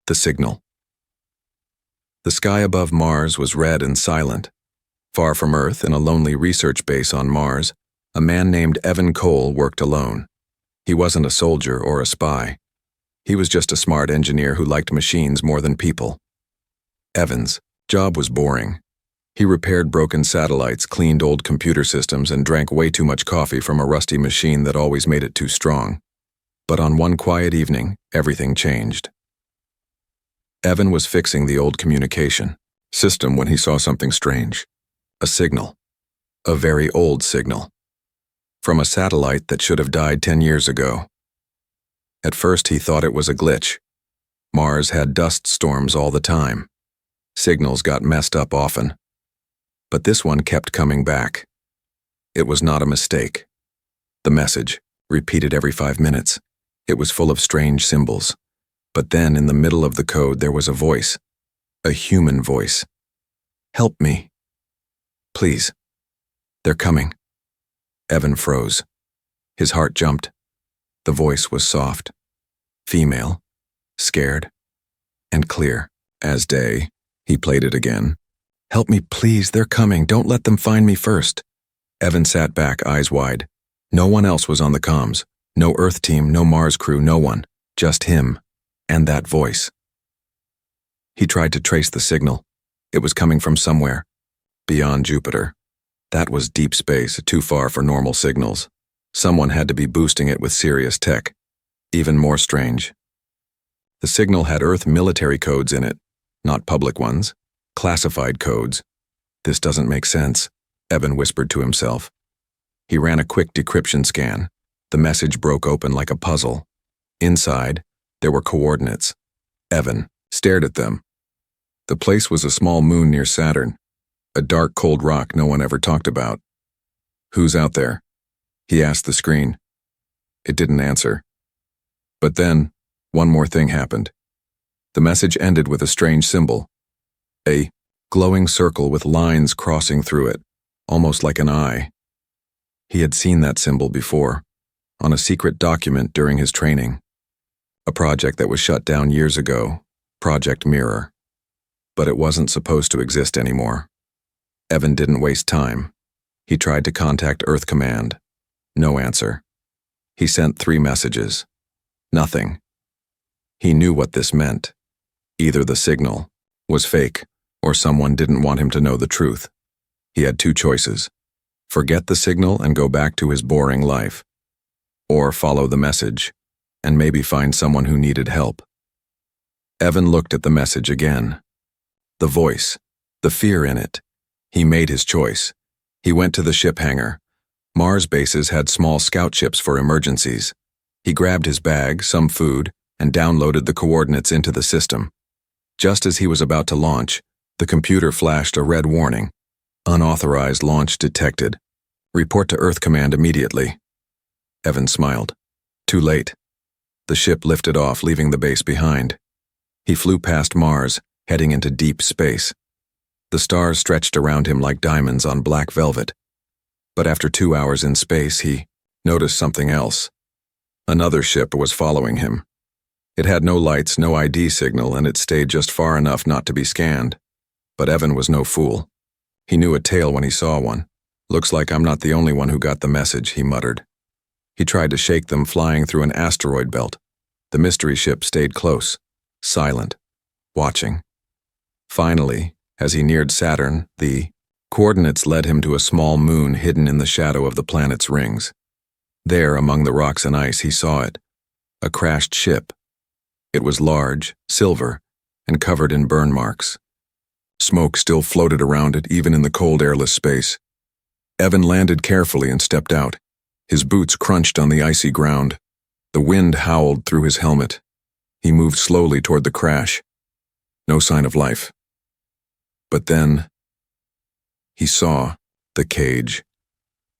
The signal. The sky above Mars was red and silent. Far from Earth, in a lonely research base on Mars, a man named Evan Cole worked alone. He wasn't a soldier or a spy. He was just a smart engineer who liked machines more than people. Evan's job was boring. He repaired broken satellites, cleaned old computer systems, and drank way too much coffee from a rusty machine that always made it too strong. But on one quiet evening, everything changed. Evan was fixing the old communication system when he saw something strange. A signal. A very old signal. From a satellite that should have died 10 years ago. At first he thought it was a glitch. Mars had dust storms all the time. Signals got messed up often. But this one kept coming back. It was not a mistake. The message, repeated every 5 minutes. It was full of strange symbols. But then, in the middle of the code, there was a voice. A human voice. "Help me. Please. They're coming." Evan froze. His heart jumped. The voice was soft, female, scared, and clear as day. He played it again. "Help me, please. They're coming. Don't let them find me first." Evan sat back, eyes wide. No one else was on the comms. No Earth team, no Mars crew, no one. Just him. And that voice. He tried to trace the signal. It was coming from somewhere. Beyond Jupiter. That was deep space, too far for normal signals. Someone had to be boosting it with serious tech. Even more strange. The signal had Earth military codes in it, not public ones. Classified codes. "This doesn't make sense," Evan whispered to himself. He ran a quick decryption scan. The message broke open like a puzzle. Inside, there were coordinates. Evan stared at them. The place was a small moon near Saturn, a dark, cold rock no one ever talked about. "Who's out there?" he asked the screen. It didn't answer. But then, one more thing happened. The message ended with a strange symbol. A glowing circle with lines crossing through it, almost like an eye. He had seen that symbol before, on a secret document during his training. A project that was shut down years ago, Project Mirror. But it wasn't supposed to exist anymore. Evan didn't waste time. He tried to contact Earth Command. No answer. He sent 3 messages. Nothing. He knew what this meant. Either the signal was fake, or someone didn't want him to know the truth. He had 2 choices. Forget the signal and go back to his boring life. Or follow the message, and maybe find someone who needed help. Evan looked at the message again. The voice, the fear in it. He made his choice. He went to the ship hangar. Mars bases had small scout ships for emergencies. He grabbed his bag, some food, and downloaded the coordinates into the system. Just as he was about to launch, the computer flashed a red warning. Unauthorized launch detected. Report to Earth Command immediately. Evan smiled. Too late. The ship lifted off, leaving the base behind. He flew past Mars, heading into deep space. The stars stretched around him like diamonds on black velvet. But after 2 hours in space, he noticed something else. Another ship was following him. It had no lights, no ID signal, and it stayed just far enough not to be scanned. But Evan was no fool. He knew a tail when he saw one. "Looks like I'm not the only one who got the message," he muttered. He tried to shake them, flying through an asteroid belt. The mystery ship stayed close, silent, watching. Finally, as he neared Saturn, the coordinates led him to a small moon hidden in the shadow of the planet's rings. There, among the rocks and ice, he saw it. A crashed ship. It was large, silver, and covered in burn marks. Smoke still floated around it, even in the cold, airless space. Evan landed carefully and stepped out. His boots crunched on the icy ground. The wind howled through his helmet. He moved slowly toward the crash. No sign of life. But then, he saw the cage.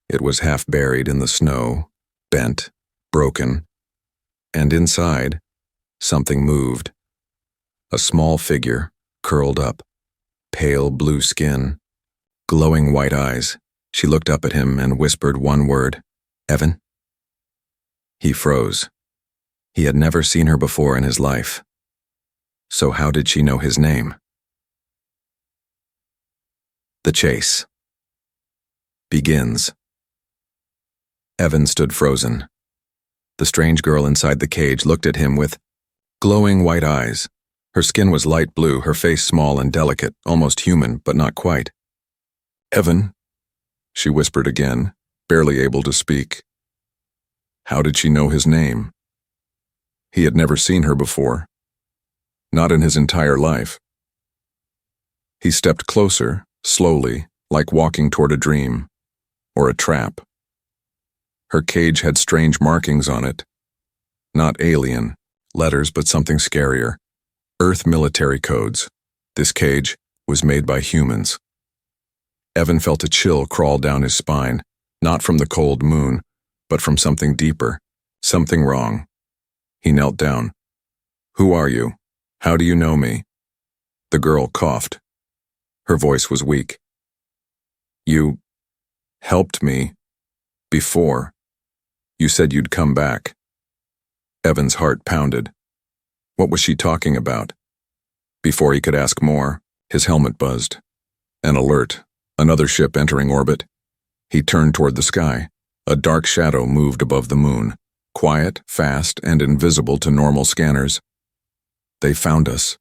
It was half buried in the snow, bent, broken, and inside, something moved. A small figure, curled up, pale blue skin, glowing white eyes. She looked up at him and whispered one word, "Evan?" He froze. He had never seen her before in his life. So how did she know his name? The chase begins. Evan stood frozen. The strange girl inside the cage looked at him with glowing white eyes. Her skin was light blue, her face small and delicate, almost human, but not quite. "Evan," she whispered again, barely able to speak. How did she know his name? He had never seen her before. Not in his entire life. He stepped closer, slowly, like walking toward a dream, or a trap. Her cage had strange markings on it. Not alien, letters, but something scarier. Earth military codes. This cage was made by humans. Evan felt a chill crawl down his spine, not from the cold moon, but from something deeper, something wrong. He knelt down. "Who are you? How do you know me?" The girl coughed. Her voice was weak. "You helped me before. You said you'd come back." Evan's heart pounded. What was she talking about? Before he could ask more, his helmet buzzed. An alert, another ship entering orbit. He turned toward the sky. A dark shadow moved above the moon, quiet, fast, and invisible to normal scanners. "They found us,"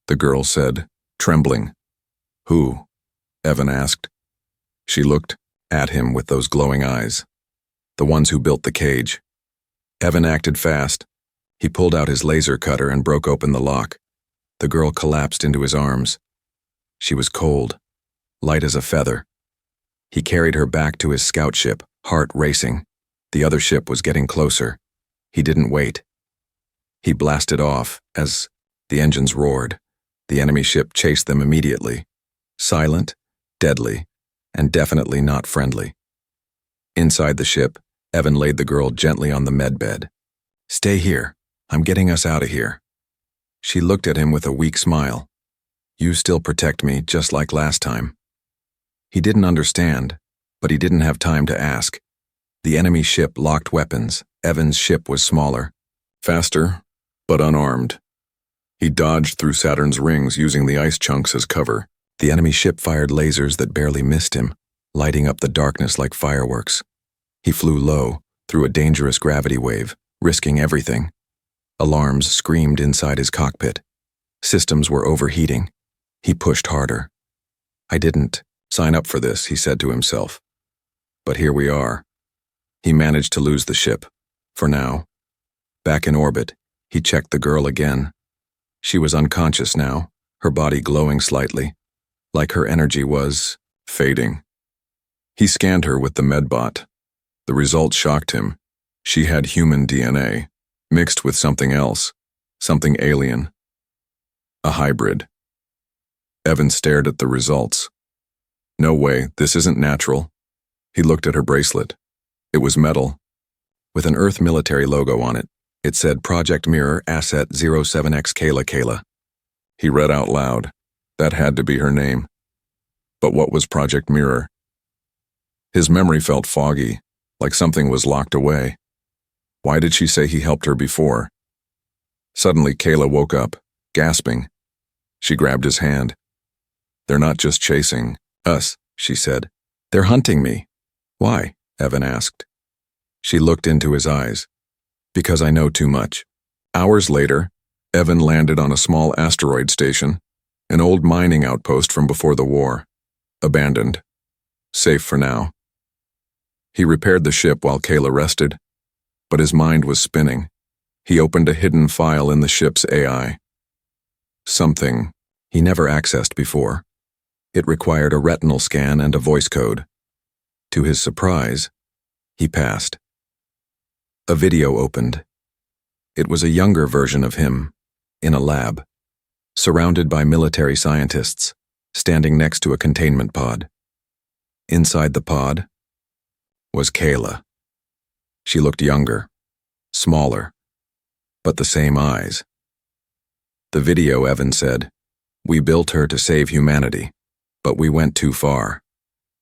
the girl said, trembling. "Who?" Evan asked. She looked at him with those glowing eyes. "The ones who built the cage." Evan acted fast. He pulled out his laser cutter and broke open the lock. The girl collapsed into his arms. She was cold, light as a feather. He carried her back to his scout ship, heart racing. The other ship was getting closer. He didn't wait. He blasted off as the engines roared. The enemy ship chased them immediately. Silent, deadly, and definitely not friendly. Inside the ship, Evan laid the girl gently on the med bed. "Stay here. I'm getting us out of here." She looked at him with a weak smile. "You still protect me, just like last time." He didn't understand, but he didn't have time to ask. The enemy ship locked weapons. Evan's ship was smaller, faster, but unarmed. He dodged through Saturn's rings using the ice chunks as cover. The enemy ship fired lasers that barely missed him, lighting up the darkness like fireworks. He flew low, through a dangerous gravity wave, risking everything. Alarms screamed inside his cockpit. Systems were overheating. He pushed harder. "I didn't sign up for this," he said to himself. But here we are. He managed to lose the ship, for now. Back in orbit, he checked the girl again. She was unconscious now, her body glowing slightly, like her energy was fading. He scanned her with the medbot. The results shocked him. She had human DNA, mixed with something else, something alien. A hybrid. Evan stared at the results. "No way, this isn't natural." He looked at her bracelet. It was metal, with an Earth military logo on it. It said Project Mirror Asset 07X Kayla Kayla. He read out loud. That had to be her name. But what was Project Mirror? His memory felt foggy, like something was locked away. Why did she say he helped her before? Suddenly, Kayla woke up, gasping. She grabbed his hand. "They're not just chasing us," she said. "They're hunting me." "Why?" Evan asked. She looked into his eyes. "Because I know too much." Hours later, Evan landed on a small asteroid station, an old mining outpost from before the war. Abandoned. Safe for now. He repaired the ship while Kayla rested, but his mind was spinning. He opened a hidden file in the ship's AI. Something he never accessed before. It required a retinal scan and a voice code. To his surprise, he passed. A video opened. It was a younger version of him, in a lab, surrounded by military scientists, standing next to a containment pod. Inside the pod was Kayla. She looked younger, smaller, but the same eyes. The video, Evan said, "We built her to save humanity, but we went too far.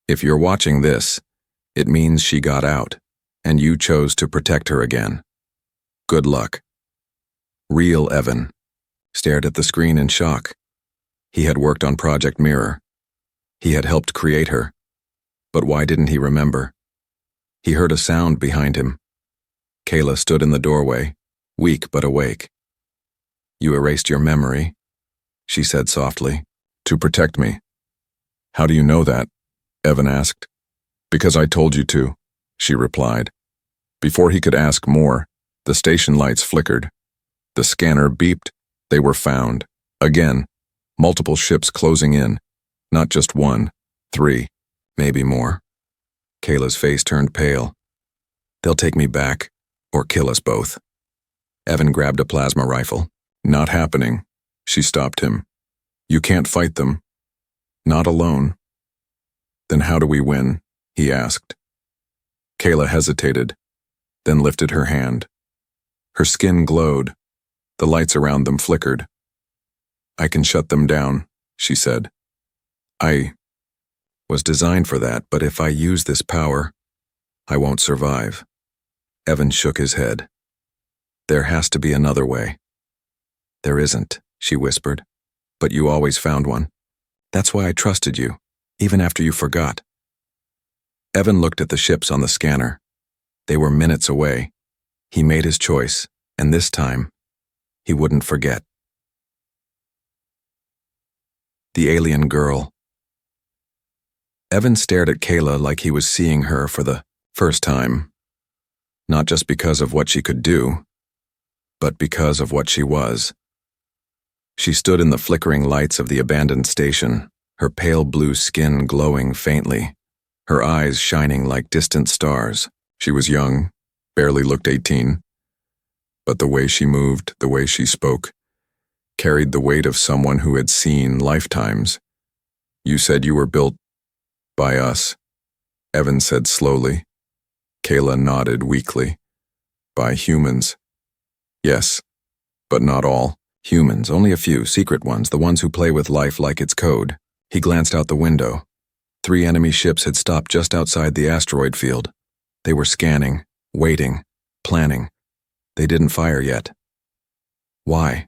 If you're watching this, it means she got out, and you chose to protect her again. Good luck." Real Evan. stared at the screen in shock. He had worked on Project Mirror. He had helped create her. But why didn't he remember? He heard a sound behind him. Kayla stood in the doorway, weak but awake. "You erased your memory," she said softly, "to protect me." "How do you know that?" Evan asked. "Because I told you to," she replied. Before he could ask more, the station lights flickered. The scanner beeped. They were found. Again, multiple ships closing in. Not just one, 3, maybe more. Kayla's face turned pale. "They'll take me back, or kill us both." Evan grabbed a plasma rifle. "Not happening," she stopped him. "You can't fight them. Not alone." "Then how do we win?" he asked. Kayla hesitated, then lifted her hand. Her skin glowed. The lights around them flickered. "I can shut them down," she said. "I was designed for that, but if I use this power, I won't survive." Evan shook his head. "There has to be another way." "There isn't," she whispered. "But you always found one. That's why I trusted you, even after you forgot." Evan looked at the ships on the scanner. They were minutes away. He made his choice, and this time, he wouldn't forget. The alien girl. Evan stared at Kayla like he was seeing her for the first time. Not just because of what she could do, but because of what she was. She stood in the flickering lights of the abandoned station, her pale blue skin glowing faintly, her eyes shining like distant stars. She was young, barely looked 18, but the way she moved, the way she spoke, carried the weight of someone who had seen lifetimes. "You said you were built by us," Evan said slowly. Kayla nodded weakly. "By humans." "Yes, but not all. Humans, only a few, secret ones, the ones who play with life like it's code." He glanced out the window. 3 enemy ships had stopped just outside the asteroid field. They were scanning, waiting, planning. They didn't fire yet. Why?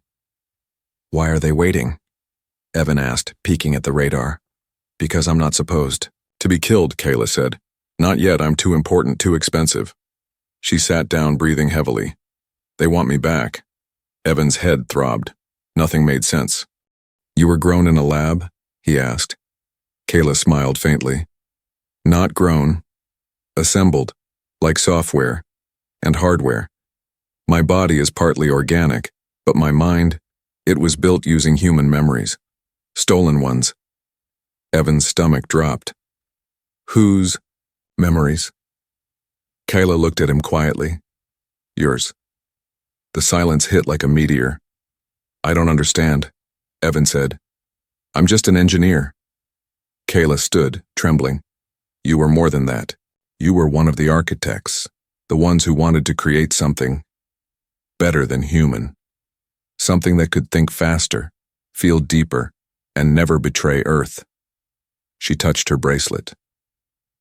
Why are they waiting? Evan asked, peeking at the radar. "Because I'm not supposed to be killed," Kayla said. "Not yet, I'm too important, too expensive." She sat down, breathing heavily. "They want me back." Evan's head throbbed. Nothing made sense. "You were grown in a lab?" he asked. Kayla smiled faintly. "Not grown. Assembled, like software and hardware. My body is partly organic, but my mind, it was built using human memories. Stolen ones." Evan's stomach dropped. "Whose memories?" Kayla looked at him quietly. "Yours." The silence hit like a meteor. "I don't understand," Evan said. "I'm just an engineer." Kayla stood, trembling. "You were more than that. You were one of the architects, the ones who wanted to create something better than human. Something that could think faster, feel deeper, and never betray Earth." She touched her bracelet.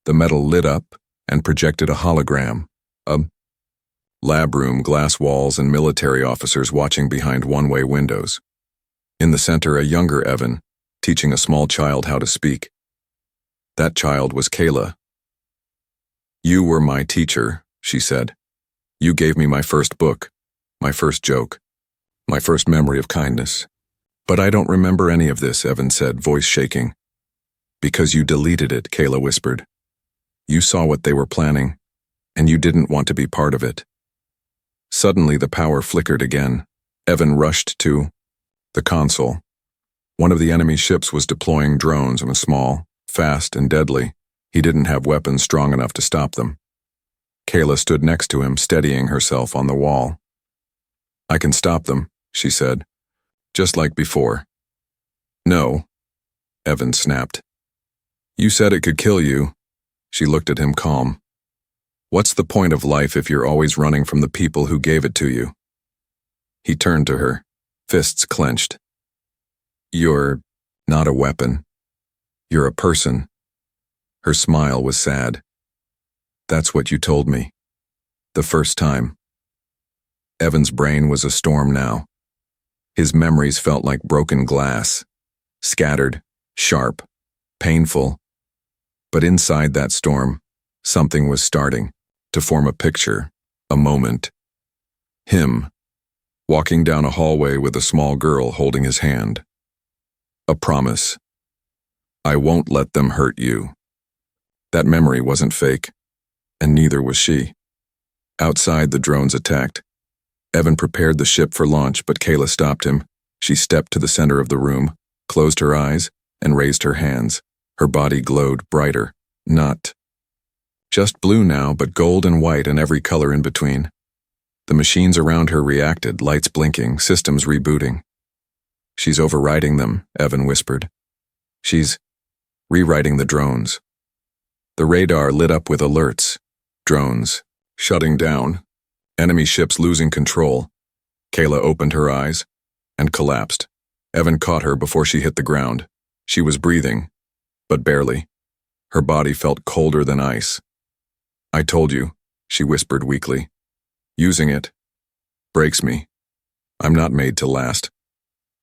The metal lit up and projected a hologram, a lab room, glass walls, and military officers watching behind one-way windows. In the center, a younger Evan, teaching a small child how to speak. That child was Kayla. "You were my teacher," she said. "You gave me my first book, my first joke, my first memory of kindness." "But I don't remember any of this," Evan said, voice shaking. "Because you deleted it," Kayla whispered. "You saw what they were planning, and you didn't want to be part of it." Suddenly the power flickered again. Evan rushed to the console. One of the enemy ships was deploying drones and was small, fast, and deadly. He didn't have weapons strong enough to stop them. Kayla stood next to him, steadying herself on the wall. "I can stop them," she said. "Just like before." "No," Evan snapped. "You said it could kill you." She looked at him calm. "What's the point of life if you're always running from the people who gave it to you?" He turned to her, fists clenched. "You're not a weapon. You're a person." Her smile was sad. "That's what you told me. The first time." Evan's brain was a storm now. His memories felt like broken glass, scattered, sharp, painful. But inside that storm, something was starting to form a picture, a moment. Him, walking down a hallway with a small girl holding his hand. A promise. I won't let them hurt you. That memory wasn't fake, and neither was she. Outside, the drones attacked. Evan prepared the ship for launch, but Kayla stopped him. She stepped to the center of the room, closed her eyes, and raised her hands. Her body glowed brighter, not just blue now, but gold and white and every color in between. The machines around her reacted, lights blinking, systems rebooting. She's overriding them, Evan whispered. She's rewriting the drones. The radar lit up with alerts. Drones shutting down. Enemy ships losing control. Kayla opened her eyes and collapsed. Evan caught her before she hit the ground. She was breathing, but barely. Her body felt colder than ice. I told you, she whispered weakly. Using it breaks me. I'm not made to last.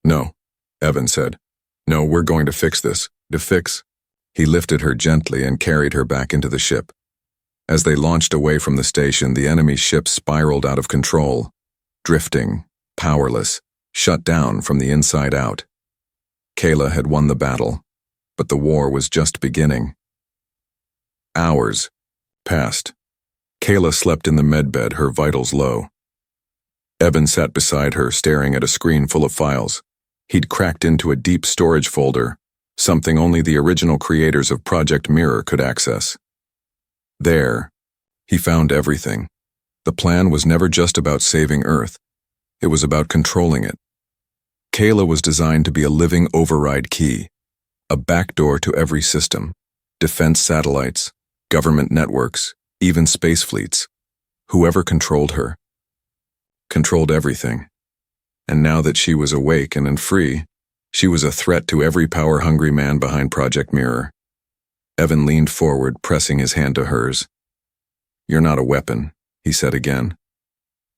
No, Evan said. No, we're going to fix this. To fix. He lifted her gently and carried her back into the ship. As they launched away from the station, the enemy ship spiraled out of control, drifting, powerless, shut down from the inside out. Kayla had won the battle, but the war was just beginning. Hours passed. Kayla slept in the medbed, her vitals low. Evan sat beside her, staring at a screen full of files. He'd cracked into a deep storage folder, something only the original creators of Project Mirror could access. There, he found everything. The plan was never just about saving Earth. It was about controlling it. Kayla was designed to be a living override key, a backdoor to every system, defense satellites, government networks, even space fleets. Whoever controlled her controlled everything. And now that she was awake and free, she was a threat to every power-hungry man behind Project Mirror. Evan leaned forward, pressing his hand to hers. You're not a weapon, he said again.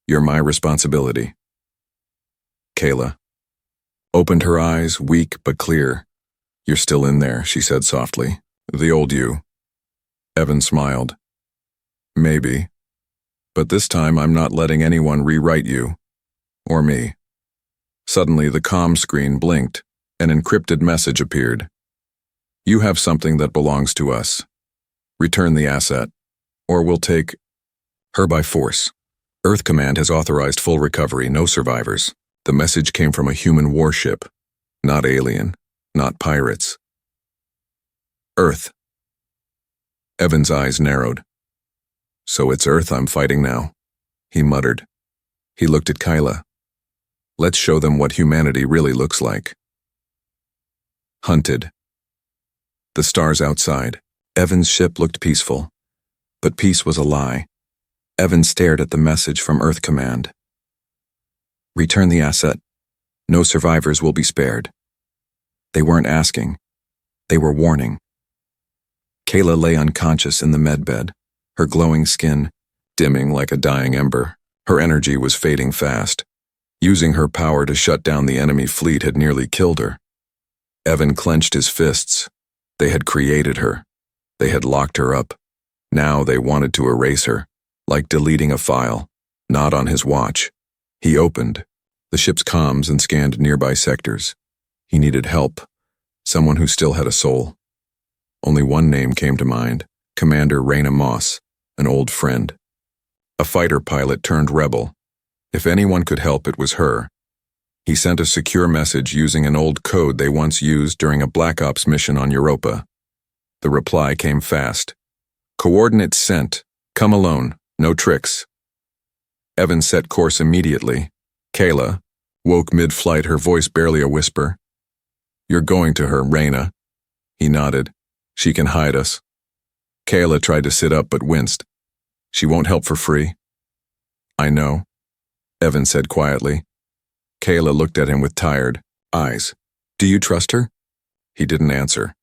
You're my responsibility. Kayla opened her eyes, weak but clear. You're still in there, she said softly. The old you. Evan smiled. Maybe. But this time I'm not letting anyone rewrite you. Or me. Suddenly the comm screen blinked. An encrypted message appeared. You have something that belongs to us. Return the asset, or we'll take her by force. Earth Command has authorized full recovery, no survivors. The message came from a human warship, not alien, not pirates. Earth. Evan's eyes narrowed. So it's Earth I'm fighting now, he muttered. He looked at Kayla. Let's show them what humanity really looks like. Hunted. The stars outside. Evan's ship looked peaceful. But peace was a lie. Evan stared at the message from Earth Command. Return the asset. No survivors will be spared. They weren't asking. They were warning. Kayla lay unconscious in the medbed, her glowing skin dimming like a dying ember. Her energy was fading fast. Using her power to shut down the enemy fleet had nearly killed her. Evan clenched his fists. They had created her. They had locked her up. Now they wanted to erase her, like deleting a file, not on his watch. He opened the ship's comms and scanned nearby sectors. He needed help, someone who still had a soul. Only one name came to mind, Commander Raina Moss, an old friend. A fighter pilot turned rebel. If anyone could help, it was her. He sent a secure message using an old code they once used during a Black Ops mission on Europa. The reply came fast. Coordinates sent. Come alone. No tricks. Evan set course immediately. Kayla woke mid-flight, her voice barely a whisper. You're going to her, Raina. He nodded. She can hide us. Kayla tried to sit up but winced. She won't help for free. I know, Evan said quietly. Kayla looked at him with tired eyes. Do you trust her? He didn't answer.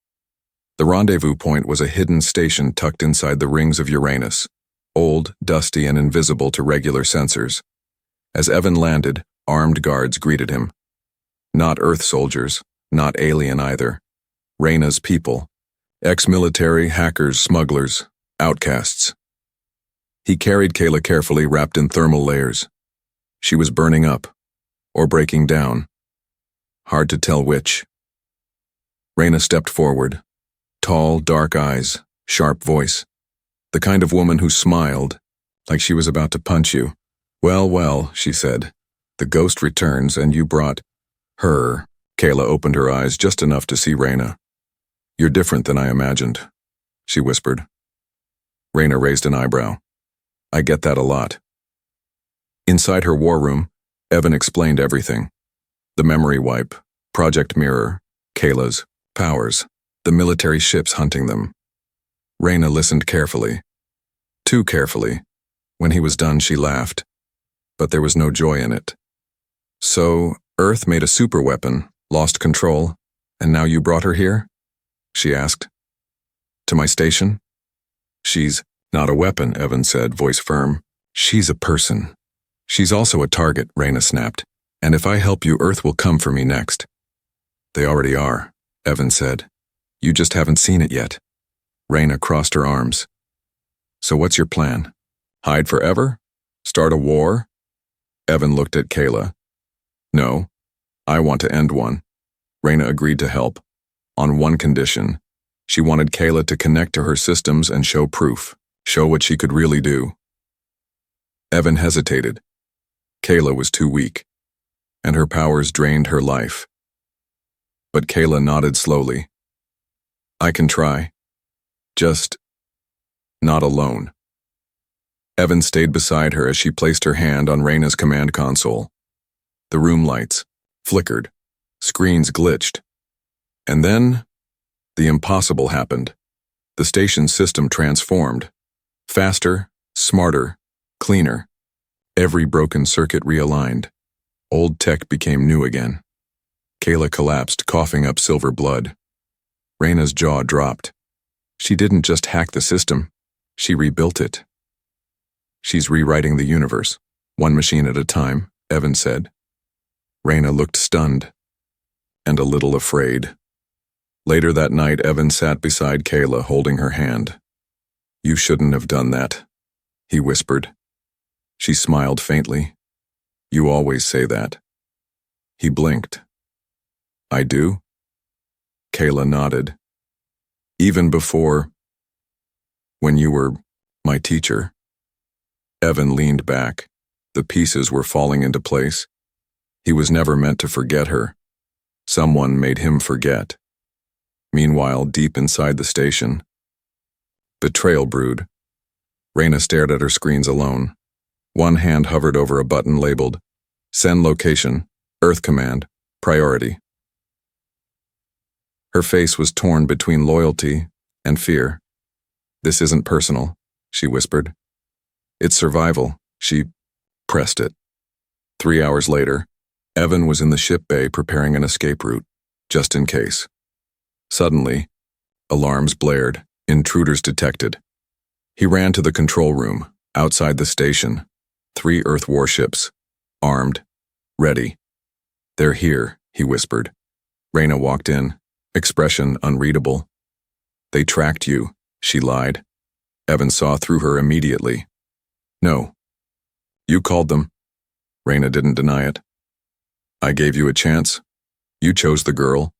The rendezvous point was a hidden station tucked inside the rings of Uranus, old, dusty, and invisible to regular sensors. As Evan landed, armed guards greeted him. Not Earth soldiers, not alien either. Reyna's people. Ex-military, hackers, smugglers, outcasts. He carried Kayla carefully, wrapped in thermal layers. She was burning up, or breaking down. Hard to tell which. Reyna stepped forward. Tall, dark eyes, sharp voice. The kind of woman who smiled, like she was about to punch you. Well, well, she said. The ghost returns and you brought her. Kayla opened her eyes just enough to see Reyna. You're different than I imagined, she whispered. Reyna raised an eyebrow. I get that a lot. Inside her war room, Evan explained everything. The memory wipe, Project Mirror, Kayla's powers, the military ships hunting them. Reyna listened carefully. Too carefully. When he was done, she laughed. But there was no joy in it. So, Earth made a superweapon, lost control, and now you brought her here? She asked. To my station? She's not a weapon, Evan said, voice firm. She's a person. She's also a target, Reyna snapped. And if I help you, Earth will come for me next. They already are, Evan said. You just haven't seen it yet. Reyna crossed her arms. So what's your plan? Hide forever? Start a war? Evan looked at Kayla. No, I want to end one. Reyna agreed to help. On one condition. She wanted Kayla to connect to her systems and show proof. Show what she could really do. Evan hesitated. Kayla was too weak, and her powers drained her life. But Kayla nodded slowly. I can try. Just not alone. Evan stayed beside her as she placed her hand on Reyna's command console. The room lights flickered, screens glitched. And then, the impossible happened. The station's system transformed. Faster, smarter, cleaner. Every broken circuit realigned. Old tech became new again. Kayla collapsed, coughing up silver blood. Reyna's jaw dropped. She didn't just hack the system, she rebuilt it. She's rewriting the universe, one machine at a time, Evan said. Reyna looked stunned, and a little afraid. Later that night, Evan sat beside Kayla, holding her hand. You shouldn't have done that, he whispered. She smiled faintly. You always say that. He blinked. I do? Kayla nodded. Even before, when you were my teacher. Evan leaned back. The pieces were falling into place. He was never meant to forget her. Someone made him forget. Meanwhile, deep inside the station, betrayal brewed. Reyna stared at her screens alone. One hand hovered over a button labeled, Send location, Earth Command, Priority. Her face was torn between loyalty and fear. This isn't personal, she whispered. It's survival. She pressed it. 3 hours later, Evan was in the ship bay preparing an escape route, just in case. Suddenly, alarms blared, intruders detected. He ran to the control room, outside the station. 3 Earth warships, armed, ready. They're here, he whispered. Reyna walked in, expression unreadable. They tracked you, she lied. Evan saw through her immediately. No. You called them. Reyna didn't deny it. I gave you a chance. You chose the girl.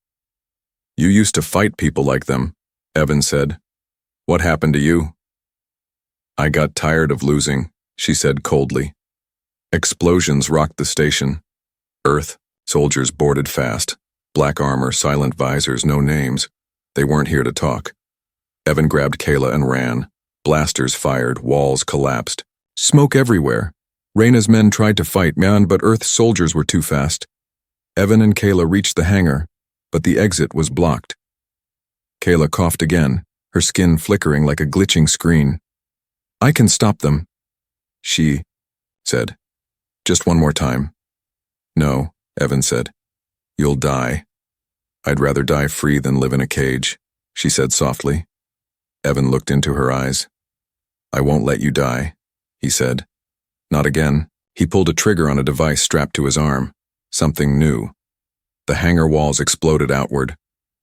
You used to fight people like them, Evan said. What happened to you? I got tired of losing, she said coldly. Explosions rocked the station. Earth, soldiers boarded fast. Black armor, silent visors, no names. They weren't here to talk. Evan grabbed Kayla and ran. Blasters fired, walls collapsed. Smoke everywhere. Reyna's men tried to fight, but Earth's soldiers were too fast. Evan and Kayla reached the hangar, but the exit was blocked. Kayla coughed again, her skin flickering like a glitching screen. I can stop them, she said. Just one more time. No, Evan said. You'll die. I'd rather die free than live in a cage, she said softly. Evan looked into her eyes. I won't let you die, he said. Not again. He pulled a trigger on a device strapped to his arm. Something new. The hangar walls exploded outward,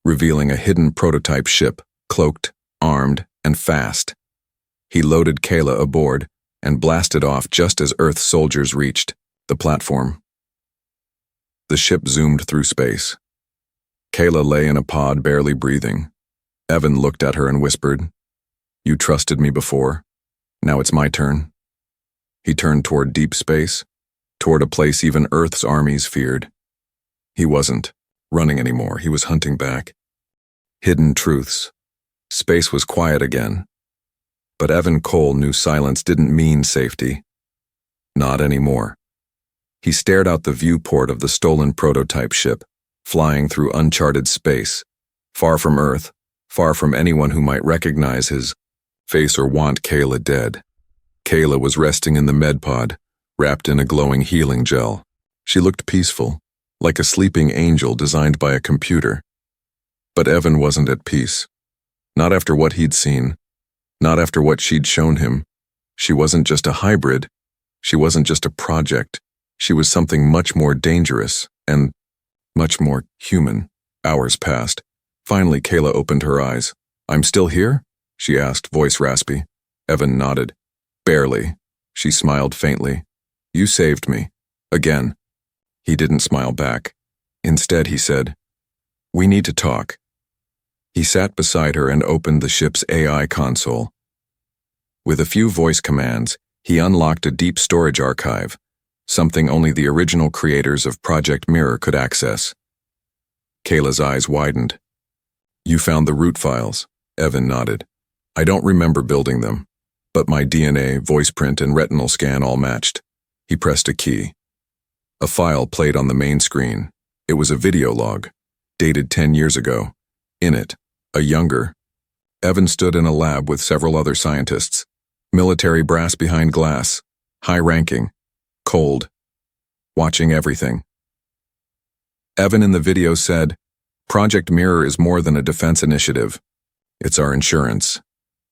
revealing a hidden prototype ship, cloaked, armed, and fast. He loaded Kayla aboard and blasted off just as Earth's soldiers reached the platform. The ship zoomed through space. Kayla lay in a pod, barely breathing. Evan looked at her and whispered, "You trusted me before. Now it's my turn." He turned toward deep space, toward a place even Earth's armies feared. He wasn't running anymore, he was hunting back. Hidden truths. Space was quiet again. But Evan Cole knew silence didn't mean safety. Not anymore. He stared out the viewport of the stolen prototype ship, flying through uncharted space, far from Earth, far from anyone who might recognize his face or want Kayla dead. Kayla was resting in the med pod, wrapped in a glowing healing gel. She looked peaceful, like a sleeping angel designed by a computer. But Evan wasn't at peace. Not after what he'd seen. Not after what she'd shown him. She wasn't just a hybrid. She wasn't just a project. She was something much more dangerous and much more human. Hours passed. Finally, Kayla opened her eyes. "I'm still here?" she asked, voice raspy. Evan nodded. "Barely." She smiled faintly. "You saved me. Again." He didn't smile back. Instead, he said, "We need to talk." He sat beside her and opened the ship's AI console. With a few voice commands, he unlocked a deep storage archive, something only the original creators of Project Mirror could access. Kayla's eyes widened. "You found the root files," Evan nodded. "I don't remember building them, but my DNA, voice print, and retinal scan all matched." He pressed a key. A file played on the main screen. It was a video log, dated 10 years ago. In it, a younger Evan stood in a lab with several other scientists. Military brass behind glass, high-ranking, cold, watching everything. Evan in the video said, "Project Mirror is more than a defense initiative. It's our insurance,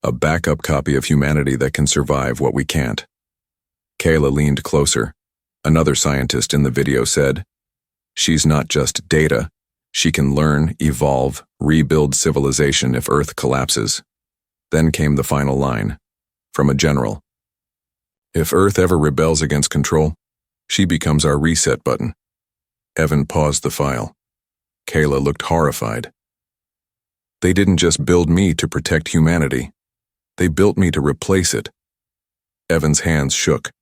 a backup copy of humanity that can survive what we can't." Kayla leaned closer. Another scientist in the video said, "She's not just data. She can learn, evolve, rebuild civilization if Earth collapses." Then came the final line, from a general. "If Earth ever rebels against control, she becomes our reset button." Evan paused the file. Kayla looked horrified. "They didn't just build me to protect humanity. They built me to replace it." Evan's hands shook.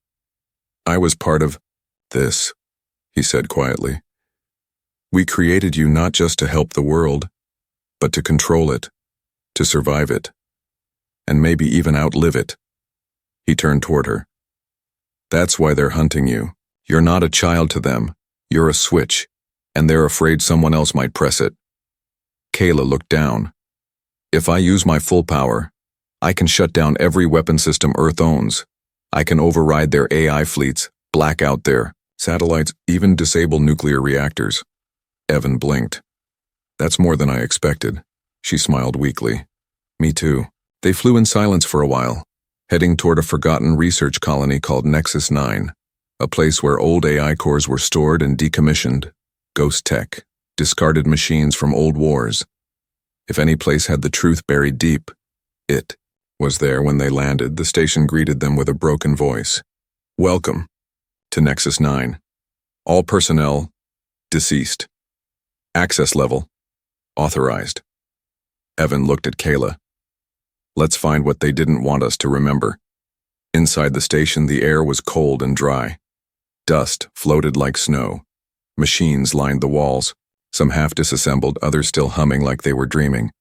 "I was part of this," he said quietly. "We created you not just to help the world, but to control it, to survive it, and maybe even outlive it." He turned toward her. "That's why they're hunting you. You're not a child to them. You're a switch, and they're afraid someone else might press it." Kayla looked down. "If I use my full power, I can shut down every weapon system Earth owns. I can override their AI fleets, black out their satellites, even disable nuclear reactors." Evan blinked. "That's more than I expected." She smiled weakly. "Me too." They flew in silence for a while, heading toward a forgotten research colony called Nexus 9, a place where old AI cores were stored and decommissioned, ghost tech, discarded machines from old wars. If any place had the truth buried deep, it was there. When they landed, the station greeted them with a broken voice. "Welcome to Nexus 9. All personnel, deceased. Access level, authorized." Evan looked at Kayla. "Let's find what they didn't want us to remember." Inside the station, the air was cold and dry. Dust floated like snow. Machines lined the walls, some half disassembled, others still humming like they were dreaming.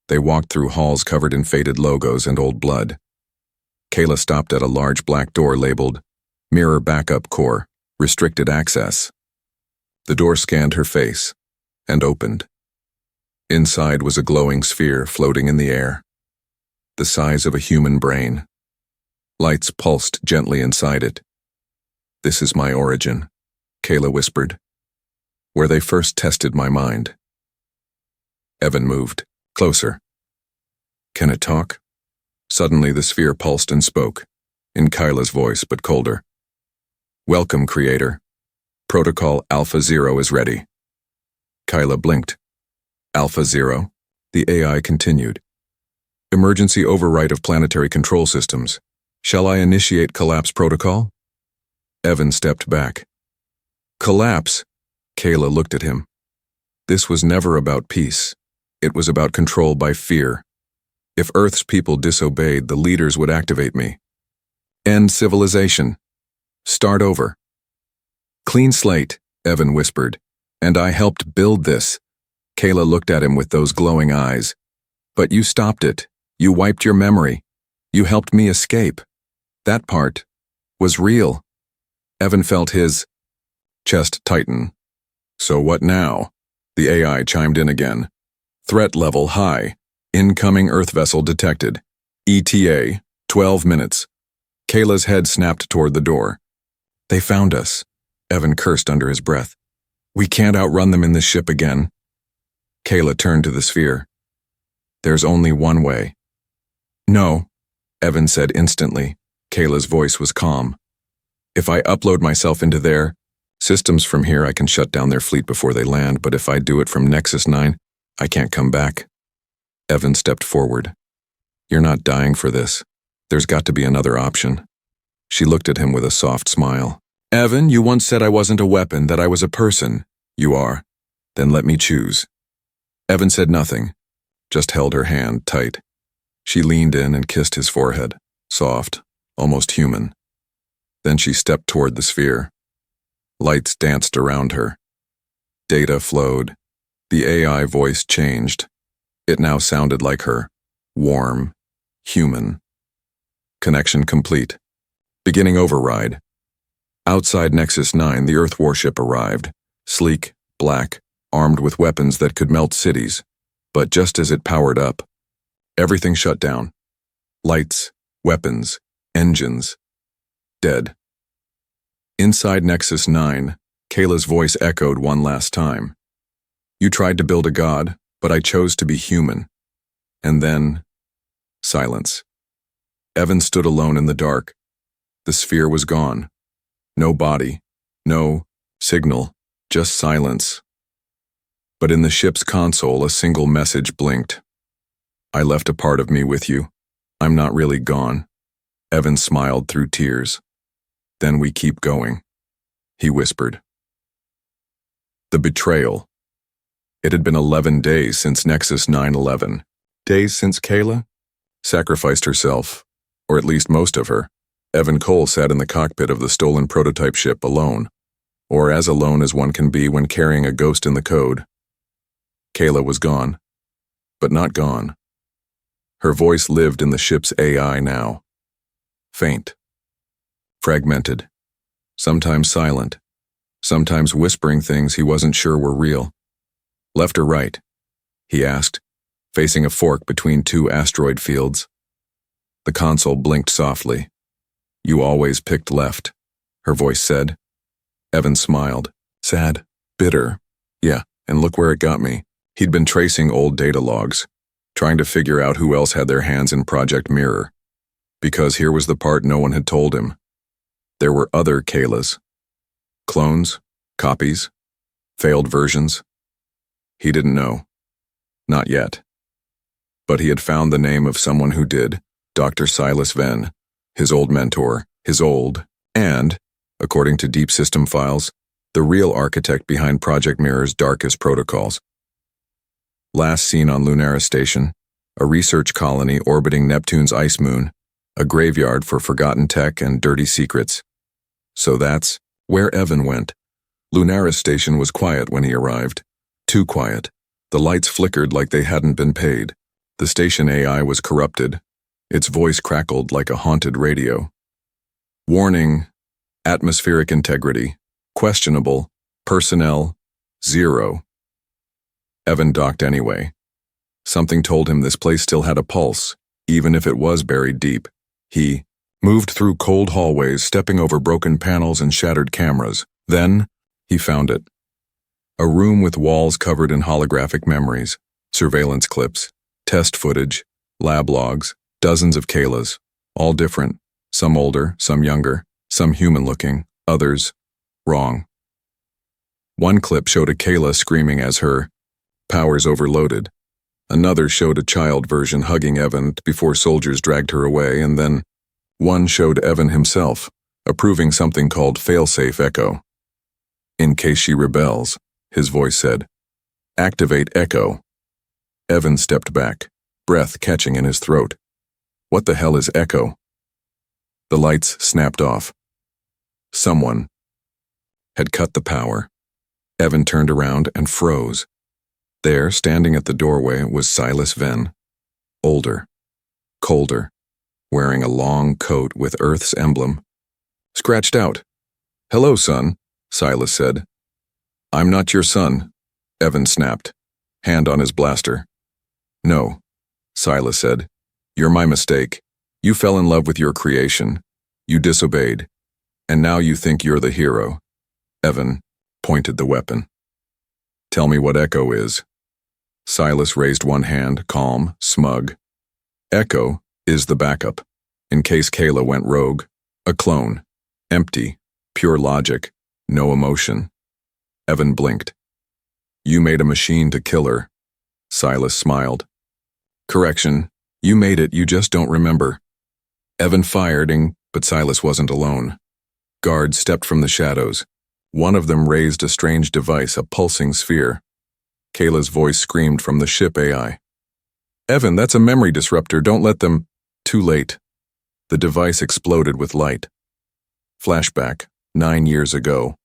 They walked through halls covered in faded logos and old blood. Kayla stopped at a large black door labeled Mirror Backup Core, Restricted Access. The door scanned her face and opened. Inside was a glowing sphere floating in the air, the size of a human brain. Lights pulsed gently inside it. "This is my origin," Kayla whispered. "Where they first tested my mind." Evan moved closer. "Can it talk?" Suddenly the sphere pulsed and spoke, in Kayla's voice but colder. "Welcome, Creator. Protocol Alpha Zero is ready." Kyla blinked. Alpha 0. The AI continued. Emergency overwrite of planetary control systems. Shall I initiate collapse protocol? Evan stepped back. Collapse? Kayla looked at him. This was never about peace. It was about control by fear. If Earth's people disobeyed, the leaders would activate me. End civilization. Start over. Clean slate, Evan whispered. And I helped build this. Kayla looked at him with those glowing eyes. But you stopped it. You wiped your memory. You helped me escape. That part was real. Evan felt his chest tighten. So what now? The AI chimed in again. Threat level high. Incoming Earth vessel detected. ETA, 12 minutes. Kayla's head snapped toward the door. They found us. Evan cursed under his breath. We can't outrun them in this ship again. Kayla turned to the sphere. There's only one way. No, Evan said instantly. Kayla's voice was calm. If I upload myself into their systems from here, I can shut down their fleet before they land, but if I do it from Nexus 9, I can't come back. Evan stepped forward. You're not dying for this. There's got to be another option. She looked at him with a soft smile. Evan, you once said I wasn't a weapon, that I was a person. You are. Then let me choose. Evan said nothing, just held her hand tight. She leaned in and kissed his forehead, soft, almost human. Then she stepped toward the sphere. Lights danced around her. Data flowed. The AI voice changed. It now sounded like her, warm, human. Connection complete. Beginning override. Outside Nexus 9, the Earth warship arrived, sleek, black, armed with weapons that could melt cities. But just as it powered up, everything shut down. Lights, weapons, engines. Dead. Inside Nexus 9, Kayla's voice echoed one last time. You tried to build a god, but I chose to be human. And then, silence. Evan stood alone in the dark. The sphere was gone. No body, no signal, just silence. But in the ship's console, a single message blinked. I left a part of me with you. I'm not really gone. Evan smiled through tears. Then we keep going, he whispered. The betrayal. It had been 11 days since Nexus 9/11. Days since Kayla sacrificed herself, or at least most of her. Evan Cole sat in the cockpit of the stolen prototype ship alone, or as alone as one can be when carrying a ghost in the code. Kayla was gone, but not gone. Her voice lived in the ship's AI now. Faint. Fragmented. Sometimes silent. Sometimes whispering things he wasn't sure were real. Left or right? He asked, facing a fork between two asteroid fields. The console blinked softly. You always picked left, her voice said. Evan smiled. Sad. Bitter. Yeah, and look where it got me. He'd been tracing old data logs, trying to figure out who else had their hands in Project Mirror. Because here was the part no one had told him. There were other Kaylas. Clones, copies, failed versions. He didn't know. Not yet. But he had found the name of someone who did, Dr. Silas Venn, his old mentor, and, according to deep system files, the real architect behind Project Mirror's darkest protocols. Last seen on Lunaris Station, a research colony orbiting Neptune's ice moon, a graveyard for forgotten tech and dirty secrets. So that's where Evan went. Lunaris Station was quiet when he arrived. Too quiet. The lights flickered like they hadn't been paid. The station AI was corrupted. Its voice crackled like a haunted radio. Warning, atmospheric integrity, questionable, personnel, 0. Evan docked anyway. Something told him this place still had a pulse, even if it was buried deep. He moved through cold hallways, stepping over broken panels and shattered cameras. Then, he found it. A room with walls covered in holographic memories, surveillance clips, test footage, lab logs, dozens of Kaylas, all different, some older, some younger, some human-looking, others wrong. One clip showed a Kayla screaming as her powers overloaded. Another showed a child version hugging Evan before soldiers dragged her away, and then one showed Evan himself, approving something called failsafe echo. In case she rebels, his voice said, "Activate echo." Evan stepped back, breath catching in his throat. What the hell is echo? The lights snapped off. Someone had cut the power. Evan turned around and froze. There, standing at the doorway, was Silas Venn. Older, colder, wearing a long coat with Earth's emblem. Scratched out. "Hello, son," Silas said. "I'm not your son," Evan snapped, hand on his blaster. "No," Silas said. "You're my mistake. You fell in love with your creation. You disobeyed. And now you think you're the hero." Evan pointed the weapon. "Tell me what echo is." Silas raised one hand, calm, smug. "Echo is the backup, in case Kayla went rogue. A clone. Empty. Pure logic. No emotion." Evan blinked. "You made a machine to kill her." Silas smiled. "Correction. You made it, you just don't remember." Evan fired, but Silas wasn't alone. Guards stepped from the shadows. One of them raised a strange device, a pulsing sphere. Kayla's voice screamed from the ship AI. "Evan, that's a memory disruptor, don't let them—" Too late. The device exploded with light. Flashback, 9 years ago.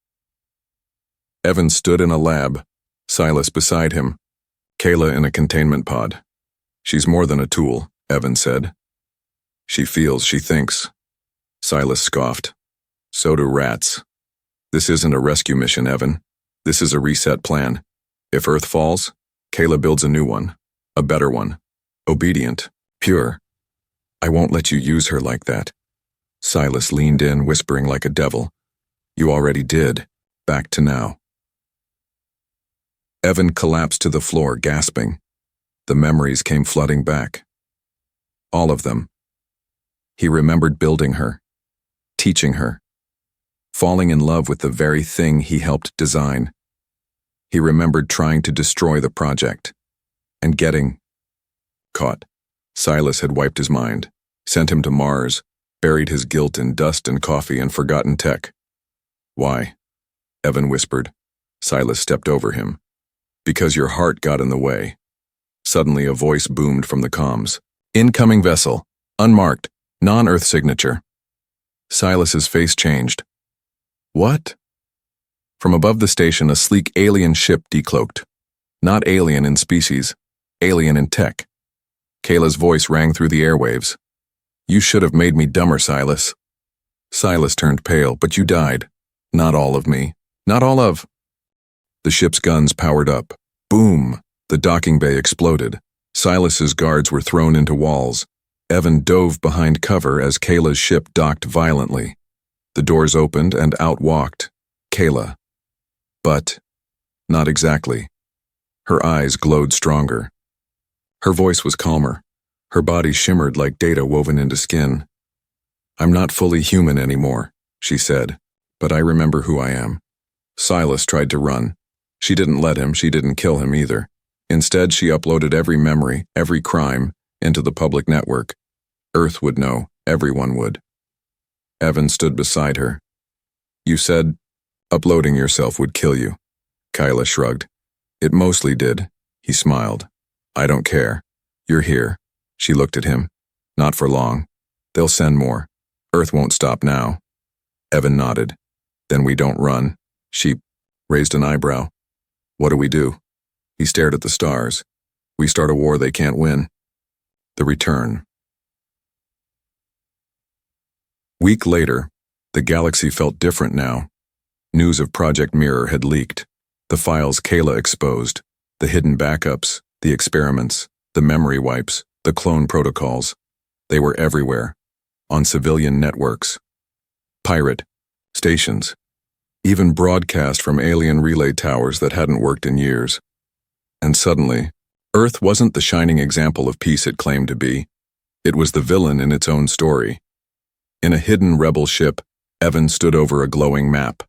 Evan stood in a lab, Silas beside him, Kayla in a containment pod. "She's more than a tool," Evan said. "She feels, she thinks." Silas scoffed. "So do rats. This isn't a rescue mission, Evan. This is a reset plan. If Earth falls, Kayla builds a new one. A better one. Obedient. Pure. I won't let you use her like that." Silas leaned in, whispering like a devil. "You already did. Back to now." Evan collapsed to the floor, gasping. The memories came flooding back. All of them. He remembered building her, teaching her, falling in love with the very thing he helped design. He remembered trying to destroy the project, and getting caught. Silas had wiped his mind, sent him to Mars, buried his guilt in dust and coffee and forgotten tech. "Why?" Evan whispered. Silas stepped over him. "Because your heart got in the way." Suddenly a voice boomed from the comms. "Incoming vessel. Unmarked. Non-Earth signature." Silas's face changed. "What?" From above the station, a sleek alien ship decloaked. Not alien in species, alien in tech. Kayla's voice rang through the airwaves. "You should have made me dumber, Silas." Silas turned pale. "But you died. Not all of me. Not all of—" The ship's guns powered up. Boom! The docking bay exploded. Silas's guards were thrown into walls. Evan dove behind cover as Kayla's ship docked violently. The doors opened and out walked Kayla. But not exactly. Her eyes glowed stronger. Her voice was calmer. Her body shimmered like data woven into skin. "I'm not fully human anymore," she said, "but I remember who I am." Silas tried to run. She didn't let him, she didn't kill him either. Instead, she uploaded every memory, every crime, into the public network. Earth would know, everyone would. Evan stood beside her. "You said uploading yourself would kill you." Kayla shrugged. "It mostly did." He smiled. "I don't care. You're here." She looked at him. "Not for long. They'll send more. Earth won't stop now." Evan nodded. "Then we don't run." She raised an eyebrow. "What do we do?" He stared at the stars. "We start a war they can't win." The return. Week later, the galaxy felt different now. News of Project Mirror had leaked. The files Kayla exposed, the hidden backups, the experiments, the memory wipes, the clone protocols. They were everywhere, on civilian networks, pirate stations, even broadcast from alien relay towers that hadn't worked in years. And suddenly, Earth wasn't the shining example of peace it claimed to be. It was the villain in its own story. In a hidden rebel ship, Evan stood over a glowing map.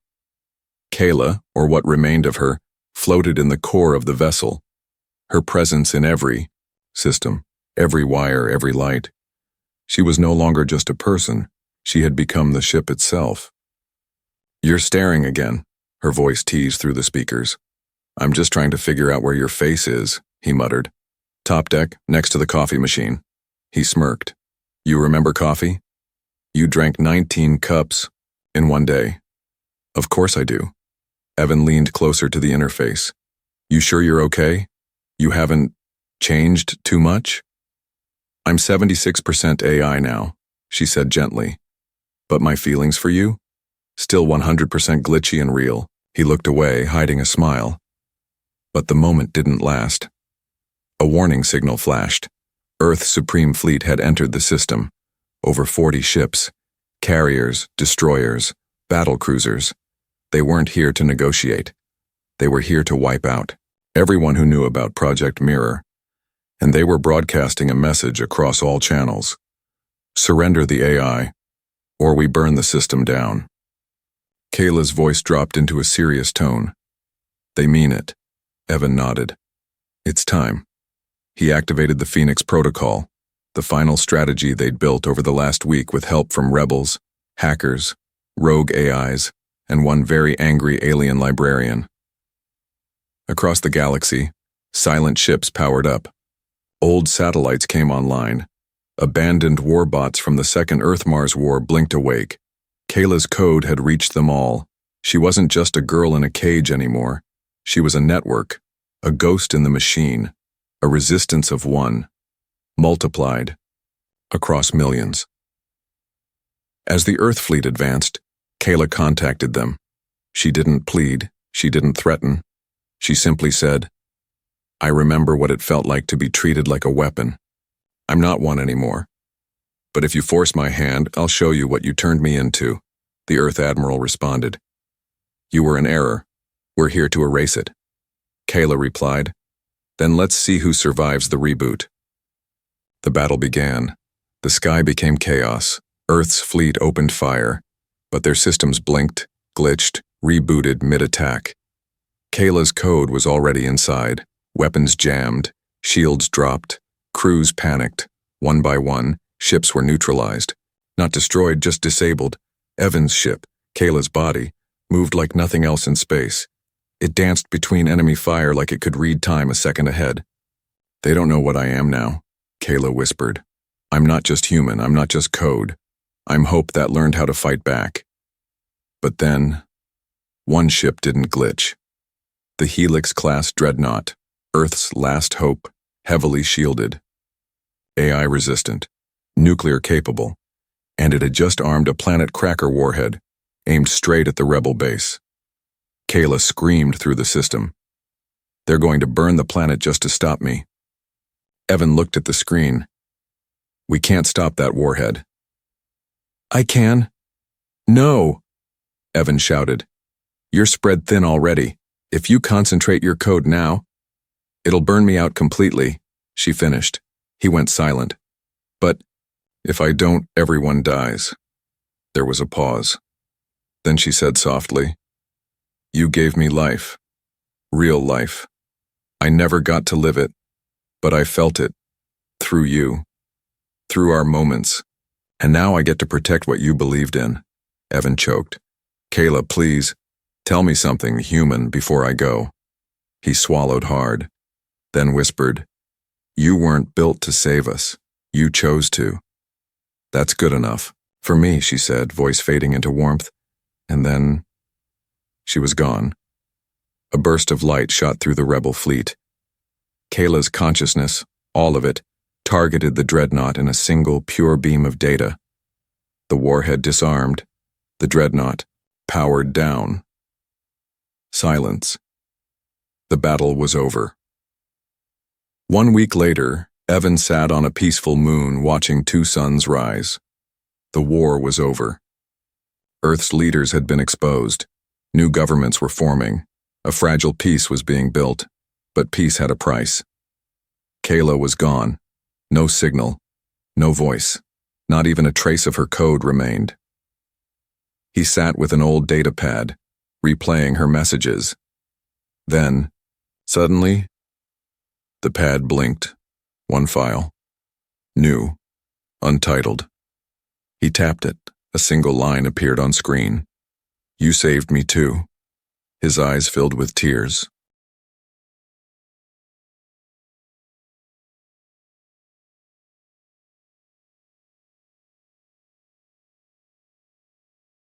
Kayla, or what remained of her, floated in the core of the vessel, her presence in every system, every wire, every light. She was no longer just a person, she had become the ship itself. "You're staring again," her voice teased through the speakers. "I'm just trying to figure out where your face is," he muttered. "Top deck, next to the coffee machine." He smirked. "You remember coffee? You drank 19 cups in one day." "Of course I do." Evan leaned closer to the interface. "You sure you're okay? You haven't changed too much?" "I'm 76% AI now," she said gently. "But my feelings for you? Still 100% glitchy and real." He looked away, hiding a smile. But the moment didn't last. A warning signal flashed. Earth's Supreme Fleet had entered the system. Over 40 ships, carriers, destroyers, battle cruisers. They weren't here to negotiate. They were here to wipe out everyone who knew about Project Mirror. And they were broadcasting a message across all channels. "Surrender the AI, or we burn the system down." Kayla's voice dropped into a serious tone. "They mean it." Evan nodded. "It's time." He activated the Phoenix Protocol, the final strategy they'd built over the last week with help from rebels, hackers, rogue AIs, and one very angry alien librarian. Across the galaxy, silent ships powered up. Old satellites came online. Abandoned warbots from the Second Earth-Mars War blinked awake. Kayla's code had reached them all. She wasn't just a girl in a cage anymore. She was a network, a ghost in the machine, a resistance of one, multiplied across millions. As the Earth fleet advanced, Kayla contacted them. She didn't plead, she didn't threaten. She simply said, "I remember what it felt like to be treated like a weapon. I'm not one anymore. But if you force my hand, I'll show you what you turned me into," the Earth Admiral responded. "You were in error. We're here to erase it." Kayla replied, "Then let's see who survives the reboot." The battle began. The sky became chaos. Earth's fleet opened fire, but their systems blinked, glitched, rebooted mid-attack. Kayla's code was already inside. Weapons jammed, shields dropped, crews panicked. One by one, ships were neutralized. Not destroyed, just disabled. Evan's ship, Kayla's body, moved like nothing else in space. It danced between enemy fire like it could read time a second ahead. "They don't know what I am now," Kayla whispered. "I'm not just human, I'm not just code. I'm hope that learned how to fight back." But then, one ship didn't glitch. The Helix-class dreadnought, Earth's last hope, heavily shielded. AI-resistant, nuclear-capable, and it had just armed a planet cracker warhead, aimed straight at the rebel base. Kayla screamed through the system. "They're going to burn the planet just to stop me." Evan looked at the screen. "We can't stop that warhead." "I can." "No," Evan shouted. "You're spread thin already. If you concentrate your code now, it'll burn me out completely," she finished. He went silent. "But if I don't, everyone dies." There was a pause. Then she said softly, "You gave me life. Real life. I never got to live it, but I felt it. Through you. Through our moments. And now I get to protect what you believed in." Evan choked. "Kayla, please, tell me something human before I go." He swallowed hard, then whispered, "You weren't built to save us. You chose to." "That's good enough. For me," she said, voice fading into warmth. And then she was gone. A burst of light shot through the rebel fleet. Kayla's consciousness, all of it, targeted the dreadnought in a single, pure beam of data. The warhead disarmed. The dreadnought powered down. Silence. The battle was over. 1 week later, Evan sat on a peaceful moon watching two suns rise. The war was over. Earth's leaders had been exposed. New governments were forming. A fragile peace was being built, but peace had a price. Kayla was gone. No signal. No voice. Not even a trace of her code remained. He sat with an old data pad, replaying her messages. Then, suddenly, the pad blinked. One file. New. Untitled. He tapped it. A single line appeared on screen. You saved me too. His eyes filled with tears.